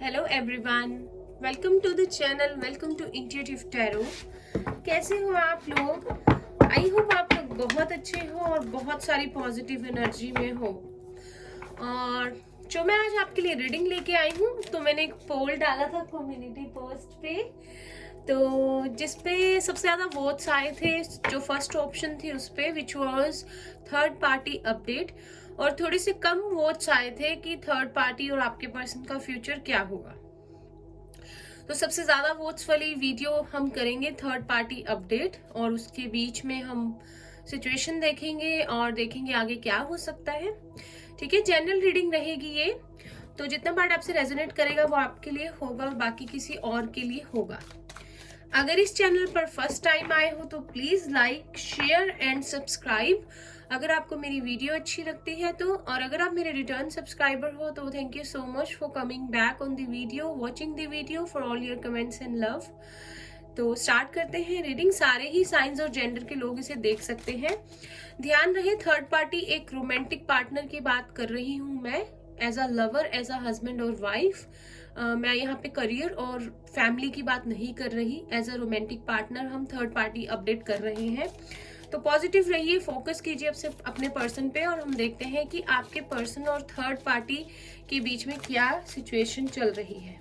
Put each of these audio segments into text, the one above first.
Hello everyone, welcome to the channel, welcome to intuitive tarot. कैसे हो आप लोग? आई होप आप लोग बहुत अच्छे हो और बहुत सारी पॉजिटिव एनर्जी में हो। और जो मैं आज आपके लिए रीडिंग लेके आई हूँ, तो मैंने एक पोल डाला था कम्युनिटी पोस्ट पे, तो जिसपे सबसे ज्यादा वोट्स आए थे, जो फर्स्ट ऑप्शन थी उस पे, which was third party update, और थोड़े से कम वोट्स आए थे कि थर्ड पार्टी और आपके पर्सन का फ्यूचर क्या होगा। तो सबसे ज्यादा वोट्स वाली वीडियो हम करेंगे थर्ड पार्टी अपडेट, और उसके बीच में हम सिचुएशन देखेंगे और देखेंगे आगे क्या हो सकता है। ठीक है, जनरल रीडिंग रहेगी ये, तो जितना पार्ट आपसे रेजोनेट करेगा वो आपके लिए होगा और बाकी किसी और के लिए होगा। अगर इस चैनल पर फर्स्ट टाइम आए हो तो please like, share and subscribe अगर आपको मेरी वीडियो अच्छी लगती है तो, और अगर आप मेरे रिटर्न सब्सक्राइबर हो तो thank you so much for coming back on the video, watching the video, for all your comments and love. तो स्टार्ट करते हैं रीडिंग। सारे ही साइंस और जेंडर के लोग इसे देख सकते हैं। ध्यान रहे, थर्ड पार्टी एक रोमांटिक पार्टनर की बात कर रही हूँ मैं, as a lover, as a husband और वाइफ। मैं यहाँ पे करियर और फैमिली की बात नहीं कर रही, एज अ रोमांटिक पार्टनर हम थर्ड पार्टी अपडेट कर रहे हैं। तो पॉजिटिव रहिए, फोकस कीजिए अब सिर्फ अपने पर्सन पे, और हम देखते हैं कि आपके पर्सन और थर्ड पार्टी के बीच में क्या सिचुएशन चल रही है।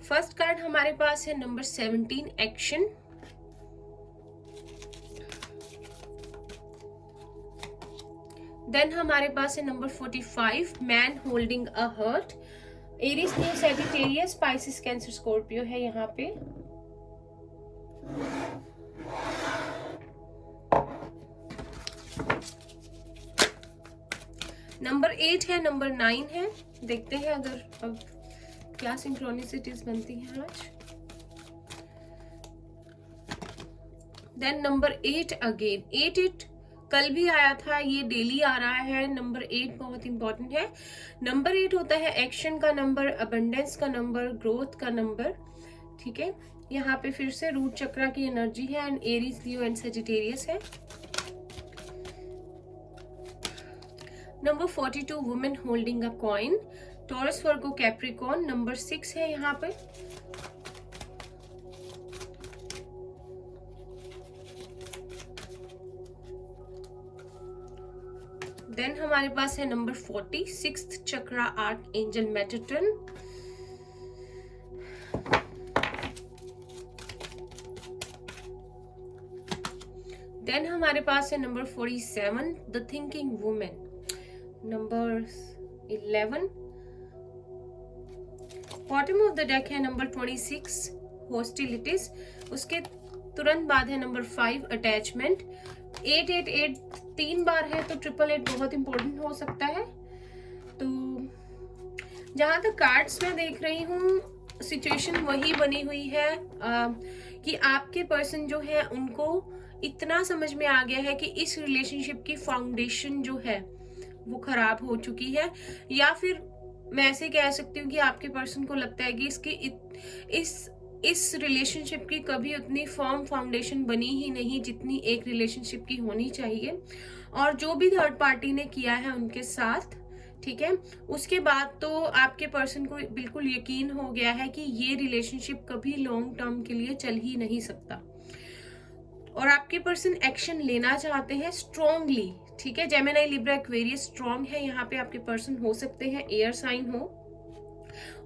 फर्स्ट कार्ड हमारे पास है नंबर 17, एक्शन। देन हमारे पास है number 45, man holding a heart. Aries, new, Sagittarius, Pisces, Cancer, Scorpio है यहाँ पे। नंबर 8 है, नंबर 9 है। देखते हैं अगर अब क्या सिंक्रोनिसिटीज बनती हैं आज। देन नंबर 8 अगेन, 8 कल भी आया था, ये डेली आ रहा है। नंबर 8 बहुत इंपॉर्टेंट है। नंबर 8 होता है एक्शन का नंबर, अबंडेंस का नंबर, ग्रोथ का नंबर। ठीक है, यहाँ पे फिर से रूट चक्रा की एनर्जी है and Aries, Leo and Sagittarius है। Number 42, women holding a coin, Taurus, Virgo, Capricorn. Number 6 है यहाँ पे। देन हमारे पास है number 40, sixth chakra, archangel, Metatron. Then हमारे पास है number 47, the thinking women. Number 11, bottom of the deck है नंबर 26, हॉस्टिलिटीज। उसके तुरंत बाद है नंबर 5, अटैचमेंट। 888 3 बार है तो 888 बहुत इंपॉर्टेंट हो सकता है। तो जहां तक कार्ड्स में देख रही हूँ, सिचुएशन वही बनी हुई है कि आपके पर्सन जो है उनको इतना समझ में आ गया है कि इस रिलेशनशिप की फाउंडेशन जो है वो खराब हो चुकी है, या फिर मैं ऐसे कह सकती हूँ कि आपके पर्सन को लगता है कि इस रिलेशनशिप की कभी उतनी फर्म फाउंडेशन बनी ही नहीं जितनी एक रिलेशनशिप की होनी चाहिए। और जो भी थर्ड पार्टी ने किया है उनके साथ, ठीक है, उसके बाद तो आपके पर्सन को बिल्कुल यकीन हो गया है कि ये रिलेशनशिप कभी लॉन्ग टर्म के लिए चल ही नहीं सकता। और आपके पर्सन एक्शन लेना चाहते हैं स्ट्रॉन्गली। ठीक है, जेमिनी, लिब्रा, एक्वेरियस स्ट्रॉन्ग है यहाँ पे आपके पर्सन, हो सकते हैं एयर साइन हो,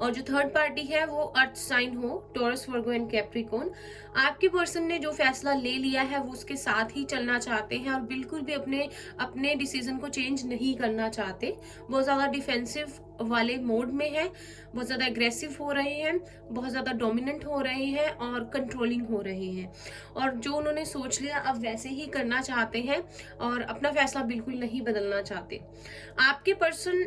और जो थर्ड पार्टी है वो अर्थ साइन हो, टॉरस, वर्गो एंड कैप्रिकॉर्न। आपके पर्सन ने जो फैसला ले लिया है वो उसके साथ ही चलना चाहते हैं और बिल्कुल भी अपने डिसीजन को चेंज नहीं करना चाहते। बहुत ज्यादा डिफेंसिव वाले मोड में है, बहुत ज्यादा एग्रेसिव हो रहे हैं, बहुत ज्यादा डोमिनेंट हो रहे हैं और कंट्रोलिंग हो रहे हैं, और जो उन्होंने सोच लिया अब वैसे ही करना चाहते हैं और अपना फैसला बिल्कुल नहीं बदलना चाहते। आपके पर्सन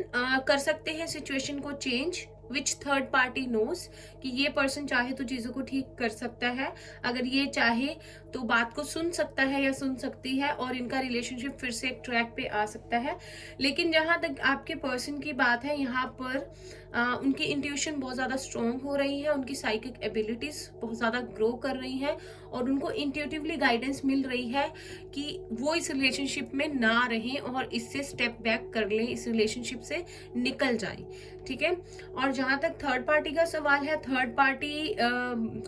कर सकते हैं सिचुएशन को चेंज, विच थर्ड पार्टी नोज कि ये पर्सन चाहे तो चीजों को ठीक कर सकता है। अगर ये चाहे तो बात को सुन सकता है या सुन सकती है और इनका रिलेशनशिप फिर से एक ट्रैक पे आ सकता है। लेकिन जहां तक आपके पर्सन की बात है, यहाँ पर उनकी इंट्यूशन बहुत ज़्यादा स्ट्रॉन्ग हो रही है, उनकी साइकिक एबिलिटीज बहुत ज़्यादा ग्रो कर रही हैं और उनको इंट्यूटिवली गाइडेंस मिल रही है कि वो इस रिलेशनशिप में ना रहें और इससे स्टेप बैक कर लें, इस रिलेशनशिप से निकल जाए। ठीक है। और जहाँ तक थर्ड पार्टी का सवाल है, थर्ड पार्टी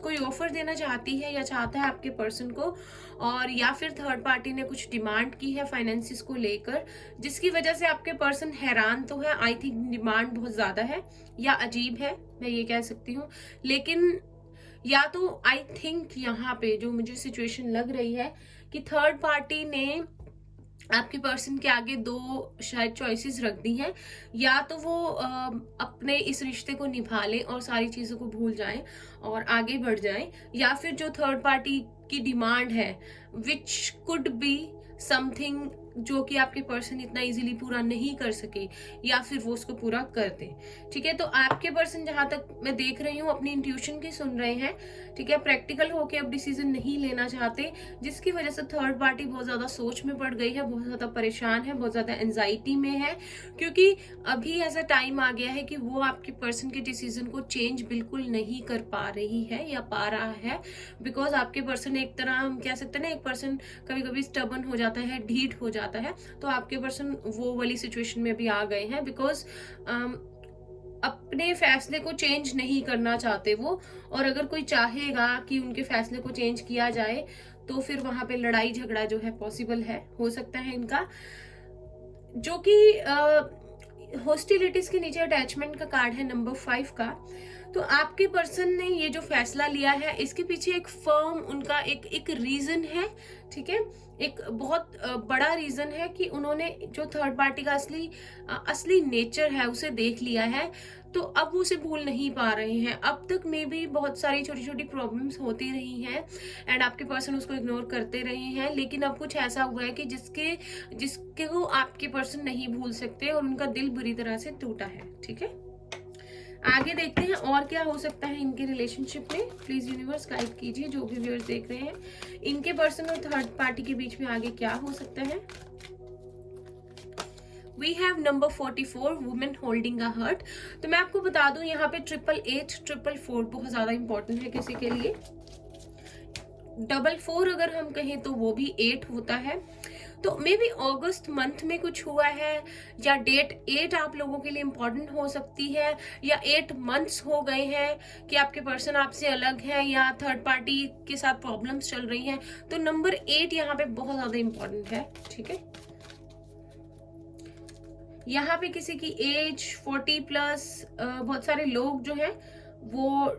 कोई ऑफर देना चाहती है या चाहता है आपके पर्सन को, और या फिर थर्ड पार्टी ने कुछ डिमांड की है फाइनेंसिस को लेकर, जिसकी वजह से आपके पर्सन हैरान तो है। आई थिंक डिमांड बहुत ज्यादा है या अजीब है, मैं ये कह सकती हूँ। लेकिन या तो आई थिंक यहाँ पे जो मुझे सिचुएशन लग रही है कि थर्ड पार्टी ने आपके पर्सन के आगे दो शायद चॉइसेस रख दी हैं, या तो वो अपने इस रिश्ते को निभा लें और सारी चीज़ों को भूल जाएं और आगे बढ़ जाएं, या फिर जो थर्ड पार्टी की डिमांड है विच कुड बी समथिंग जो कि आपके पर्सन इतना इजीली पूरा नहीं कर सके, या फिर वो उसको पूरा कर दे। ठीक है। तो आपके पर्सन जहां तक मैं देख रही हूँ अपनी इंट्यूशन की सुन रहे हैं। ठीक है। प्रैक्टिकल होके अब डिसीजन नहीं लेना चाहते, जिसकी वजह से थर्ड पार्टी बहुत ज्यादा सोच में पड़ गई है, बहुत ज्यादा परेशान है, बहुत ज्यादा एंजाइटी में है, क्योंकि अभी ऐसा टाइम आ गया है कि वो आपके पर्सन के डिसीजन को चेंज बिल्कुल नहीं कर पा रही है या पा रहा है। बिकॉज आपके पर्सन एक तरह हम कह सकते हैं ना, एक पर्सन कभी कभी स्टबन हो जाता है, ढीठ हो जाता है, तो आपके पर्सन वो वाली सिचुएशन में भी आ गए हैं। बिकॉज अपने फैसले को चेंज नहीं करना चाहते वो, और अगर कोई चाहेगा कि उनके फैसले को चेंज किया जाए तो फिर वहां पे लड़ाई झगड़ा जो है पॉसिबल है, हो सकता है इनका, जो कि हॉस्टिलिटीज के नीचे अटैचमेंट का कार्ड है नंबर 5 का। तो आपके पर्सन ने ये जो फैसला लिया है, इसके पीछे एक फर्म उनका एक रीजन है। ठीक है। एक बहुत बड़ा रीजन है कि उन्होंने जो थर्ड पार्टी का असली नेचर है उसे देख लिया है, तो अब वो उसे भूल नहीं पा रहे हैं। अब तक में भी बहुत सारी छोटी छोटी प्रॉब्लम्स होती रही हैं एंड आपके पर्सन उसको इग्नोर करते रहे हैं, लेकिन अब कुछ ऐसा हुआ है कि जिसके को आपके पर्सन नहीं भूल सकते और उनका दिल बुरी तरह से टूटा है। ठीक है। आगे देखते हैं और क्या हो सकता है इनके रिलेशनशिप में। प्लीज यूनिवर्स गाइड कीजिए जो भी व्यूअर्स देख रहे हैं, इनके पर्सन और थर्ड पार्टी के बीच में आगे क्या हो सकता है। We have number 44 women holding a heart. तो मैं आपको बता दूं यहाँ पे 888 444 बहुत ज्यादा इंपॉर्टेंट है किसी के लिए। 44 अगर हम कहें तो वो भी 8 होता है। तो मे बी अगस्त मंथ में कुछ हुआ है, या डेट 8 आप लोगों के लिए इंपॉर्टेंट हो सकती है, या 8 मंथ्स हो गए हैं कि आपके पर्सन आपसे अलग है या थर्ड पार्टी के साथ प्रॉब्लम्स चल रही हैं। तो नंबर 8 यहाँ पे बहुत ज्यादा इंपॉर्टेंट है। ठीक है। यहाँ पे किसी की एज 40 प्लस, बहुत सारे लोग जो हैं वो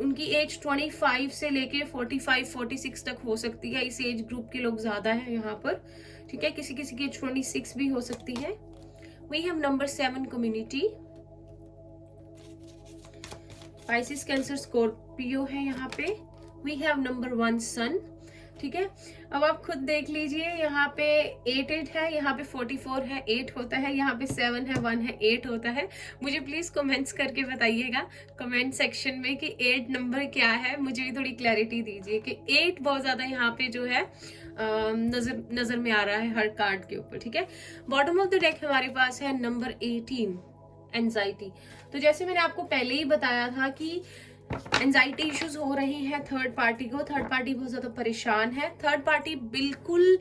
उनकी एज 25 से लेके 45 46 तक हो सकती है। इस एज ग्रुप के लोग ज्यादा है यहाँ पर। ठीक है। किसी किसी की एज 26 भी हो सकती है। We have number 7 community. Pisces Cancer Scorpio है यहाँ पे। We have number 1 sun. ठीक है। अब आप खुद देख लीजिए, यहाँ पे 8 है, यहाँ पे 44 है, 8 होता है, यहाँ पे 7 है, 1 है, 8 होता है। मुझे प्लीज कमेंट्स करके बताइएगा कमेंट सेक्शन में कि 8 नंबर क्या है, मुझे भी थोड़ी क्लैरिटी दीजिए कि 8 बहुत ज्यादा यहाँ पे जो है नजर में आ रहा है हर कार्ड के ऊपर। ठीक है। बॉटम ऑफ द डेक हमारे पास है नंबर 18 एंजाइटी। तो जैसे मैंने आपको पहले ही बताया था कि एंजाइटी इश्यूज हो रहे हैं थर्ड पार्टी को, थर्ड पार्टी बहुत ज्यादा परेशान है। थर्ड पार्टी बिल्कुल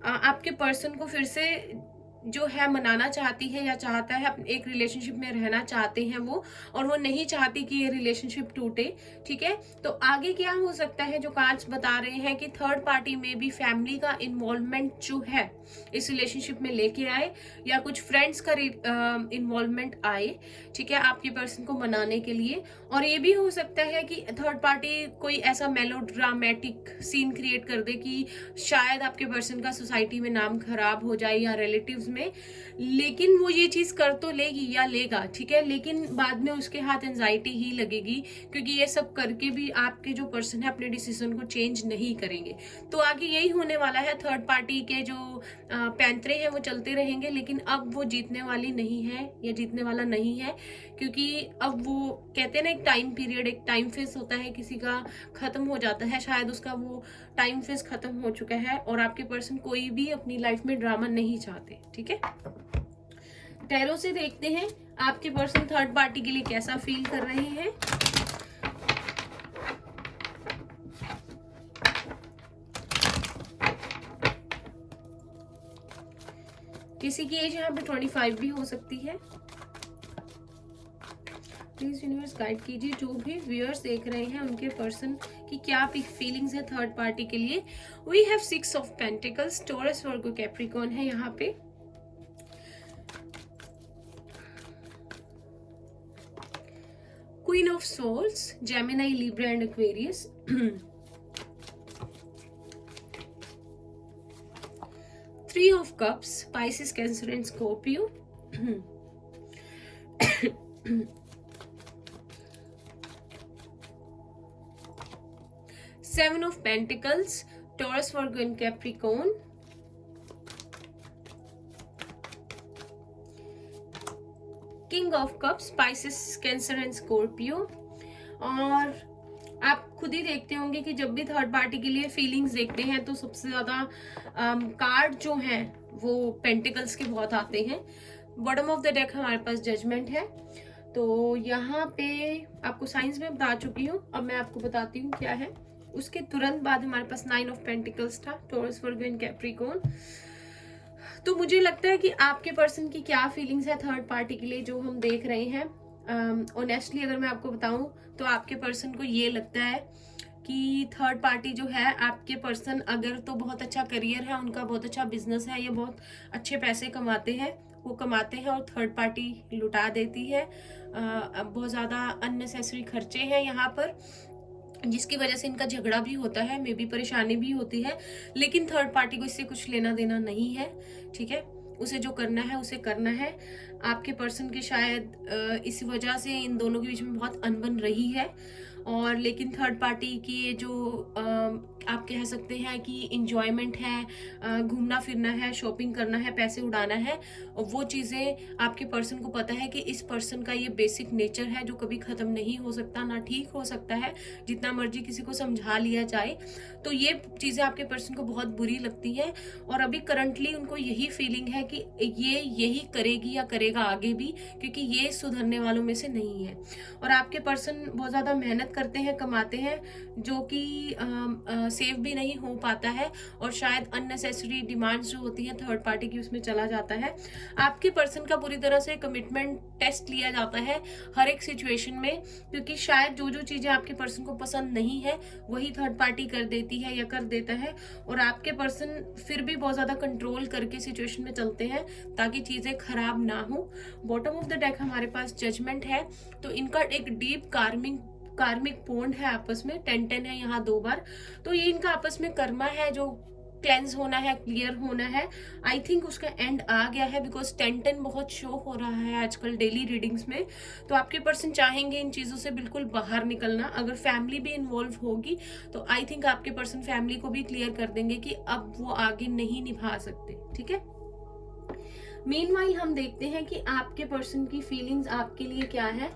आपके पर्सन को फिर से जो है मनाना चाहती है या चाहता है, एक रिलेशनशिप में रहना चाहते हैं वो, और वो नहीं चाहती कि ये रिलेशनशिप टूटे। ठीक है। तो आगे क्या हो सकता है, जो कार्ड्स बता रहे हैं कि थर्ड पार्टी में भी फैमिली का इन्वॉल्वमेंट जो है इस रिलेशनशिप में लेके आए, या कुछ फ्रेंड्स का इन्वॉल्वमेंट आए। ठीक है। आपके पर्सन को मनाने के लिए। और ये भी हो सकता है कि थर्ड पार्टी कोई ऐसा मेलोड्रामेटिक सीन क्रिएट कर दे कि शायद आपके पर्सन का सोसाइटी में नाम खराब हो जाए या रिलेटिव्स में में, लेकिन वो ये चीज कर तो लेगी या लेगा, ठीक है, लेकिन बाद में उसके हाथ एंजाइटी ही लगेगी, क्योंकि ये सब करके भी आपके जो पर्सन है अपने डिसीजन को चेंज नहीं करेंगे। तो आगे यही होने वाला है, थर्ड पार्टी के जो पैंतरे हैं वो चलते रहेंगे, लेकिन अब वो जीतने वाली नहीं है या जीतने वाला नहीं है, क्योंकि अब वो कहते हैं ना, एक टाइम पीरियड, एक टाइम फेज होता है, किसी का खत्म हो जाता है, शायद उसका वो टाइम फेज खत्म हो चुका है, और आपके पर्सन कोई भी अपनी लाइफ में ड्रामा नहीं चाहते, ठीक है। टैरो से देखते हैं आपके पर्सन थर्ड पार्टी के लिए कैसा फील कर रहे हैं। किसी की एज यहाँ पे 25 भी हो सकती है। प्लीज यूनिवर्स गाइड कीजिए जो भी व्यूअर्स देख रहे हैं उनके पर्सन की क्या फीलिंग्स है थर्ड पार्टी के लिए। We have 6 of pentacles, Taurus, Virgo, Capricorn है यहाँ पे। Queen of swords, Gemini, Libra and Aquarius. Three of Cups, Pisces, Cancer and Scorpio. Seven of Pentacles, Taurus, Virgo and Capricorn. King of Cups, Pisces, Cancer and Scorpio. और आप खुद ही देखते होंगे कि जब भी थर्ड पार्टी के लिए फीलिंग्स देखते हैं तो सबसे ज्यादा कार्ड जो हैं वो पेंटिकल्स के बहुत आते हैं। बॉटम ऑफ द डेक हमारे पास जजमेंट है, तो यहाँ पे आपको साइंस में बता चुकी हूँ, अब मैं आपको बताती हूँ क्या है। उसके तुरंत बाद हमारे पास 9 ऑफ पेंटिकल्स था, टॉरस, वर्गो एंड कैप्रिकॉर्न। तो मुझे लगता है कि आपके पर्सन की क्या फीलिंग्स है थर्ड पार्टी के लिए जो हम देख रहे हैं। ऑनेस्टली अगर मैं आपको बताऊं तो आपके पर्सन को ये लगता है कि थर्ड पार्टी जो है आपके पर्सन, अगर तो बहुत अच्छा करियर है उनका, बहुत अच्छा बिजनेस है, ये बहुत अच्छे पैसे कमाते हैं, वो कमाते हैं और थर्ड पार्टी लुटा देती है। बहुत ज़्यादा अननेसेसरी खर्चे हैं यहाँ पर, जिसकी वजह से इनका झगड़ा भी होता है, मे बी परेशानी भी होती है, लेकिन थर्ड पार्टी को इससे कुछ लेना देना नहीं है, ठीक है। उसे जो करना है उसे करना है। आपके पर्सन के शायद इस वजह से इन दोनों के बीच में बहुत अनबन रही है, और लेकिन थर्ड पार्टी की जो आप कह सकते हैं कि इंजॉयमेंट है, घूमना फिरना है, शॉपिंग करना है, पैसे उड़ाना है, और वो चीज़ें आपके पर्सन को पता है कि इस पर्सन का ये बेसिक नेचर है जो कभी ख़त्म नहीं हो सकता, ना ठीक हो सकता है, जितना मर्जी किसी को समझा लिया जाए। तो ये चीज़ें आपके पर्सन को बहुत बुरी लगती हैं, और अभी करंटली उनको यही फीलिंग है कि ये यही करेगी या करेगा आगे भी, क्योंकि ये सुधरने वालों में से नहीं है। और आपके पर्सन बहुत ज़्यादा मेहनत करते हैं, कमाते हैं, जो कि सेव भी नहीं हो पाता है, और शायद अननेसेसरी डिमांड्स जो होती हैं थर्ड पार्टी की उसमें चला जाता है। आपके पर्सन का पूरी तरह से कमिटमेंट टेस्ट लिया जाता है हर एक सिचुएशन में, क्योंकि शायद जो जो चीजें आपके पर्सन को पसंद नहीं है वही थर्ड पार्टी कर देती है या कर देता है, और आपके पर्सन फिर भी बहुत ज्यादा कंट्रोल करके सिचुएशन में चलते हैं ताकि चीजें खराब ना हो। बॉटम ऑफ द डेक हमारे पास जजमेंट है, तो इनका एक डीप कार्मिक बॉन्ड है आपस में, 10-10 है यहाँ 2 बार, तो ये इनका आपस में कर्मा है जो क्लेंस होना है, क्लियर होना है। आई थिंक उसका एंड आ गया है, बिकॉज 10-10 बहुत शो हो रहा है आजकल डेली रीडिंग्स में। तो आपके पर्सन चाहेंगे इन चीज़ों से बिल्कुल बाहर निकलना। अगर फैमिली भी इन्वॉल्व होगी तो आई थिंक आपके पर्सन फैमिली को भी क्लियर कर देंगे कि अब वो आगे नहीं निभा सकते, ठीक है। मीनवाइल हम देखते हैं कि आपके पर्सन की फीलिंग्स आपके लिए क्या है।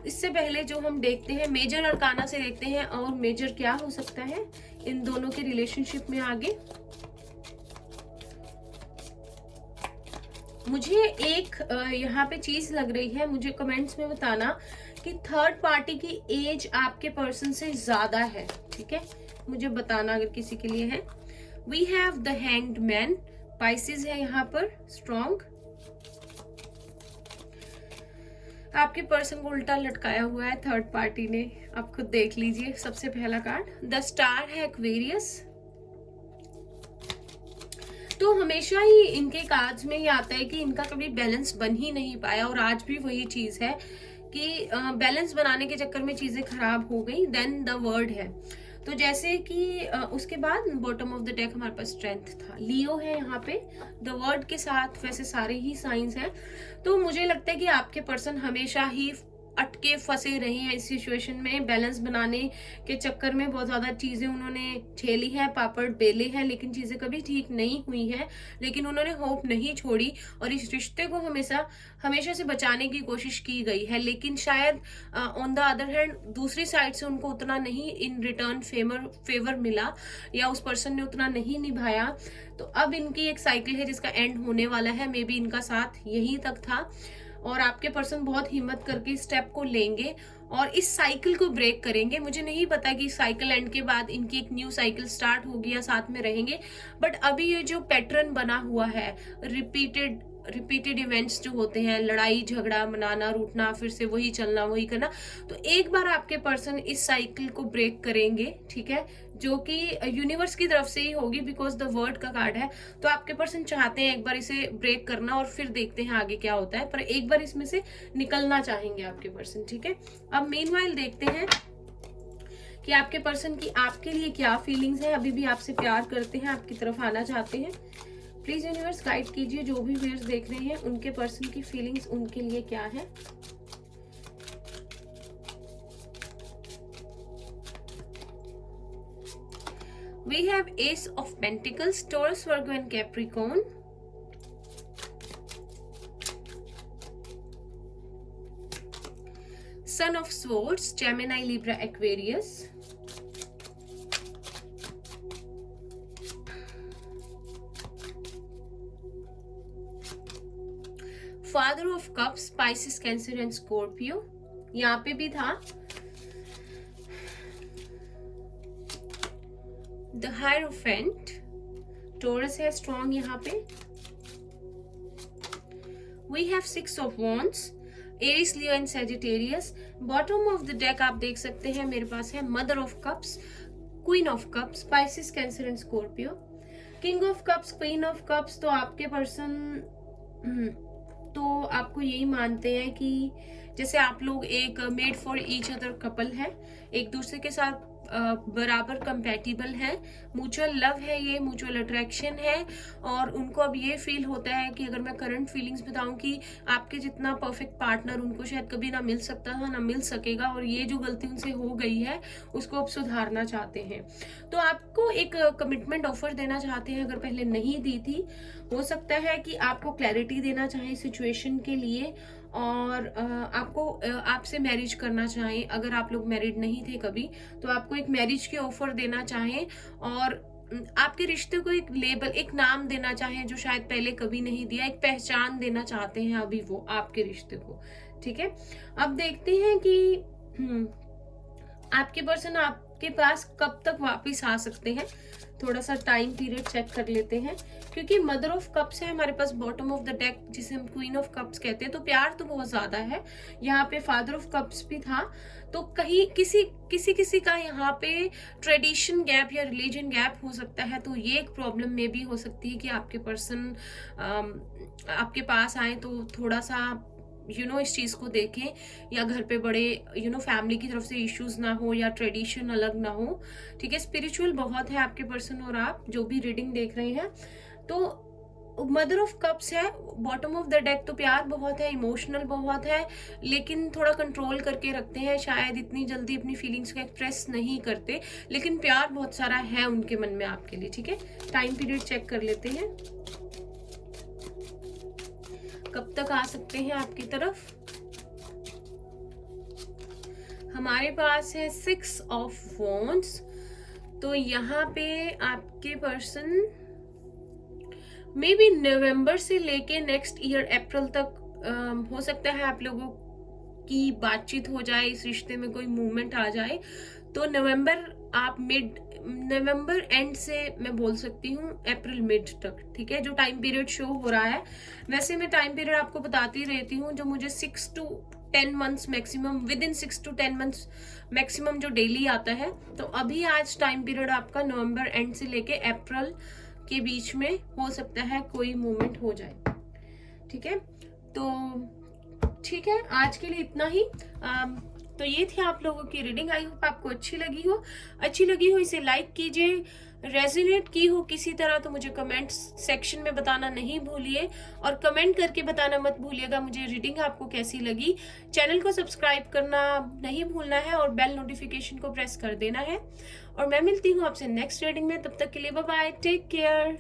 इससे पहले जो हम देखते हैं मेजर अरकाना से देखते हैं, और मेजर क्या हो सकता है इन दोनों के रिलेशनशिप में आगे। मुझे एक यहाँ पे चीज लग रही है, मुझे कमेंट्स में बताना कि थर्ड पार्टी की एज आपके पर्सन से ज्यादा है, ठीक है, मुझे बताना अगर किसी के लिए है। We have the hanged man, Pisces है यहाँ पर स्ट्रॉन्ग। आपके पर्सन को उल्टा लटकाया हुआ है थर्ड पार्टी ने, आप खुद देख लीजिए। सबसे पहला कार्ड द स्टार है, एक्वेरियस। तो हमेशा ही इनके कार्ड्स में ये आता है कि इनका कभी बैलेंस बन ही नहीं पाया, और आज भी वही चीज है कि बैलेंस बनाने के चक्कर में चीजें खराब हो गई। देन द वर्ड है, तो जैसे कि उसके बाद बॉटम ऑफ द डेक हमारे पास स्ट्रेंथ था, लियो है यहाँ पे द वर्ड के साथ, वैसे सारे ही साइंस हैं। तो मुझे लगता है कि आपके पर्सन हमेशा ही अटके फंसे रहे हैं इस सिचुएशन में, बैलेंस बनाने के चक्कर में बहुत ज्यादा चीजें उन्होंने झेली है, पापड़ बेले हैं, लेकिन चीजें कभी ठीक नहीं हुई है। लेकिन उन्होंने होप नहीं छोड़ी और इस रिश्ते को हमेशा से बचाने की कोशिश की गई है। लेकिन शायद ऑन द अदर हैंड दूसरी साइड से उनको उतना नहीं इन रिटर्न फेवर मिला, या उस पर्सन ने उतना नहीं निभाया। तो अब इनकी एक साइकिल है जिसका एंड होने वाला है। मे बी इनका साथ यहीं तक था और आपके पर्सन बहुत हिम्मत करके इस स्टेप को लेंगे और इस साइकिल को ब्रेक करेंगे। मुझे नहीं पता कि साइकिल एंड के बाद इनकी एक न्यू साइकिल स्टार्ट होगी या साथ में रहेंगे, बट अभी ये जो पैटर्न बना हुआ है, रिपीटेड इवेंट्स जो होते हैं, लड़ाई झगड़ा, मनाना, रूठना, फिर से वही चलना, वही करना, तो एक बार आपके पर्सन इस साइकिल को ब्रेक करेंगे, ठीक है, जो कि यूनिवर्स की तरफ से ही होगी, बिकॉज द वर्ड का कार्ड है। तो आपके पर्सन चाहते हैं एक बार इसे ब्रेक करना और फिर देखते हैं आगे क्या होता है, पर एक बार इसमें से निकलना चाहेंगे आपके पर्सन, ठीक है। अब मीनवाइल देखते हैं कि आपके पर्सन की आपके लिए क्या फीलिंग्स है। अभी भी आपसे प्यार करते हैं, आपकी तरफ आना चाहते हैं। प्लीज यूनिवर्स गाइड कीजिए, जो भी व्यूअर्स देख रहे हैं उनके पर्सन की फीलिंग्स उनके लिए क्या है। We have Ace of Pentacles, Taurus, Virgo and Capricorn. Son of Swords, Gemini, Libra, Aquarius. Father of Cups, Pisces, Cancer and Scorpio. यहाँ पे भी था द हायरोफेंट, टॉरस है स्ट्रॉन्ग यहाँ पे। We have six of wands, Aries, Leo and Sagittarius. Bottom of the deck आप देख सकते हैं मेरे पास है mother of cups, queen of cups, Pisces, Cancer and Scorpio. King of cups, queen of cups, तो आपके पर्सन तो आपको यही मानते हैं कि जैसे आप लोग एक made for each other couple है, एक दूसरे के साथ बराबर कंपैटिबल है, म्यूचुअल लव है, ये म्यूचुअल अट्रैक्शन है। और उनको अब ये फील होता है कि अगर मैं करंट फीलिंग्स बताऊं कि आपके जितना परफेक्ट पार्टनर उनको शायद कभी ना मिल सकता था, ना मिल सकेगा, और ये जो गलती उनसे हो गई है उसको अब सुधारना चाहते हैं। तो आपको एक कमिटमेंट ऑफर देना चाहते हैं, अगर पहले नहीं दी थी। हो सकता है कि आपको क्लैरिटी देना चाहे सिचुएशन के लिए, और आपको आपसे मैरिज करना चाहें। अगर आप लोग मैरिड नहीं थे कभी, तो आपको एक मैरिज की ऑफर देना चाहें और आपके रिश्ते को एक लेबल, एक नाम देना चाहें जो शायद पहले कभी नहीं दिया, एक पहचान देना चाहते हैं अभी वो आपके रिश्ते को, ठीक है। अब देखते हैं कि आपके पर्सन आपके पास कब तक वापस आ सकते हैं। थोड़ा सा टाइम पीरियड चेक कर लेते हैं, क्योंकि मदर ऑफ कप्स है हमारे पास बॉटम ऑफ द डेक, जिसे हम क्वीन ऑफ कप्स कहते हैं। तो प्यार तो बहुत ज्यादा है। यहाँ पे फादर ऑफ कप्स भी था, तो कहीं किसी का यहाँ पे ट्रेडिशन गैप या रिलीजन गैप हो सकता है। तो ये एक प्रॉब्लम में भी हो सकती है कि आपके पर्सन आपके पास आए तो थोड़ा सा इस चीज को देखें, या घर पे बड़े फैमिली की तरफ से इश्यूज ना हो, या ट्रेडिशन अलग ना हो, ठीक है। स्पिरिचुअल बहुत है आपके पर्सन और आप जो भी रीडिंग देख रहे हैं। तो मदर ऑफ कप्स है बॉटम ऑफ द डेक, तो प्यार बहुत है, इमोशनल बहुत है, लेकिन थोड़ा कंट्रोल करके रखते हैं, शायद इतनी जल्दी अपनी फीलिंग्स को एक्सप्रेस नहीं करते, लेकिन प्यार बहुत सारा है उनके मन में आपके लिए, ठीक है। टाइम पीरियड चेक कर लेते हैं, कब तक आ सकते हैं आपकी तरफ। हमारे पास है 6 ऑफ वॉन्ड्स, तो यहाँ पे आपके पर्सन मे बी नवंबर से लेके नेक्स्ट ईयर अप्रैल तक हो सकता है आप लोगों की बातचीत हो जाए, इस रिश्ते में कोई मूवमेंट आ जाए। तो नवंबर एंड से मैं बोल सकती हूँ अप्रैल मिड तक, ठीक है, जो टाइम पीरियड शो हो रहा है। वैसे मैं टाइम पीरियड आपको बताती रहती हूँ, जो मुझे 6 to 10 months maximum, with in 6 to 10 months maximum जो डेली आता है। तो अभी आज टाइम पीरियड आपका नवंबर एंड से लेके अप्रैल के बीच में हो सकता है कोई मूवमेंट हो जाए, ठीक है। तो ठीक है, आज के लिए इतना ही। तो ये थी आप लोगों की रीडिंग। आई होप आपको अच्छी लगी हो इसे लाइक कीजिए। रेजोनेट की हो किसी तरह तो मुझे कमेंट सेक्शन में बताना नहीं भूलिए, और कमेंट करके बताना मत भूलिएगा मुझे रीडिंग आपको कैसी लगी। चैनल को सब्सक्राइब करना नहीं भूलना है और बेल नोटिफिकेशन को प्रेस कर देना है। और मैं मिलती हूँ आपसे नेक्स्ट रीडिंग में, तब तक के लिए बाय बाय, टेक केयर।